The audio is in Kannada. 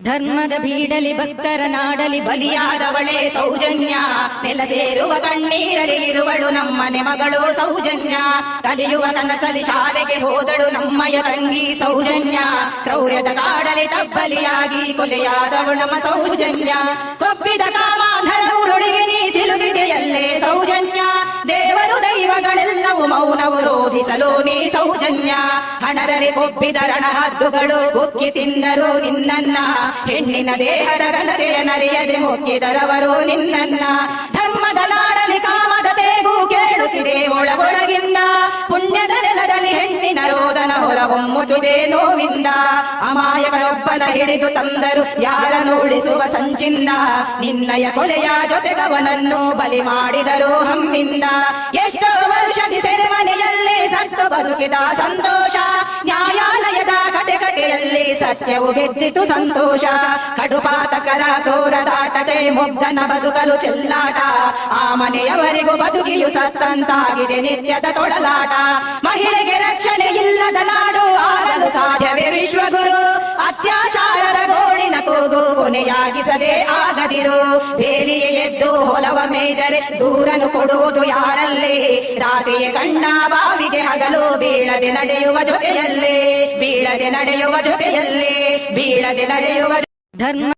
ಧರ್ಮದ ಬೀಡಲಿ ಭಕ್ತರ ನಾಡಲಿ ಬಲಿಯಾದವಳೇ ಸೌಜನ್ಯ, ನೆಲ ಸೇರುವ ಕಣ್ಣೀರಲಿ ಇರುವಳು ನಮ್ಮನೆ ಮಗಳು ಸೌಜನ್ಯ. ಕಲಿಯುವ ಕನಸಲಿ ಶಾಲೆಗೆ ಹೋದಳು ನಮ್ಮಯ ತಂಗಿ ಸೌಜನ್ಯ, ಕ್ರೌರ್ಯದ ಕಾಡಲಿ ತಬ್ಬಲಿಯಾಗಿ ಕೊಲೆಯಾದಳು ನಮ್ಮ ಸೌಜನ್ಯ. ಕೊಬ್ಬಿದ ಕಾಮಾಂಧರ ಉರುಳಿಗೆ ನೀ ಸಿಲುಕಿದೆಯಲ್ಲೇ ಸೌಜನ್ಯ, ದೇವರು ದೈವಗಳೆಲ್ಲವೂ ಮೌನವು ರೋಧಿಸಲು ನೀ ಸೌಜನ್ಯ. ಹಣದಲ್ಲಿ ಕೊಬ್ಬಿದ ರಣಹದ್ದುಗಳು ಉಕ್ಕಿ ತಿಂದರು ನಿನ್ನನ್ನ, ಹೆಣ್ಣಿನ ದೇಹದ ಘನತೆಯ ನರಿಯದೆ ಮುಕ್ಕಿದರವರು ನಿನ್ನನ್ನ. ಧರ್ಮದ ನಾಡಲಿ ಕಾಮದ ತೇಗು ಕೇಳುತ್ತಿದೆ ಒಳಗೊಳಗಿಂದ, ಪುಣ್ಯದ ನೆಲದಲ್ಲಿ ಹೆಣ್ಣಿನ ರೋದನ ಹೊರಹೊಮ್ಮುತ್ತಿದೆ ನೋವಿಂದ. ಅಮಾಯಕರೊಬ್ಬನ ಹಿಡಿದು ತಂದರು ಯಾರನ್ನು ಉಳಿಸುವ ಸಂಚಿಂದ, ನಿನ್ನಯ ಕೊಲೆಯ ಜೊತೆಗವನನ್ನು ಬಲಿ ಮಾಡಿದರು ಹಮ್ಮಿಂದ. ಎಷ್ಟೋ ವರ್ಷದಿ ಸೆರೆಮನೆಯಲ್ಲಿ ಸತ್ತು ಬದುಕಿದ ಸಂತೋಷ, ನ್ಯಾಯಾಲಯದ ಕಟೆಕಟೆಯಲ್ಲಿ ಸತ್ಯವು ಗೆದ್ದಿತು ಸಂತೋಷ. ಕಡುಪಾತಕರ ಕ್ರೂರದಾಟತೆ ಮುಗ್ಧನ ಬದುಕಲು ಚೆಲ್ಲಾಟ, ಆ ಮನೆಯವರಿಗೂ ಬದುಕಿಯು ಸತ್ತಂತಾಗಿದೆ ನಿತ್ಯದ ತೊಳಲಾಟ. ಮಹಿಳೆಗೆ ರಕ್ಷಣೆ ಇಲ್ಲದ ನಾಡು ಆಗಲು ಸಾಧ್ಯವೇ ವಿಶ್ವಗುರು, ಅತ್ಯಾಚಾರರ ಗೋಳಿನ ಕೂಗು ಕೊನೆಯಾಗಿಸದೆ ಆಗದಿರು. ಬೇಲಿಯೇ ಎದ್ದು ಹೊಲವ ಮೇದರೆ ದೂರನು ಕೊಡುವುದು ಯಾರಲ್ಲಿ, ರಾತ್ರಿಯ ಗಂಡ ಬಾವಿಗೆ ಹಗಲು ಬೀಳದೆ ನಡೆಯುವ ಜೊತೆಯಲ್ಲೇ, ಬೀಳದೆ ನಡೆಯುವ ಜೊತೆಯಲ್ಲೇ, ಬೀಳದೆ ನಡೆಯುವ ಧರ್ಮ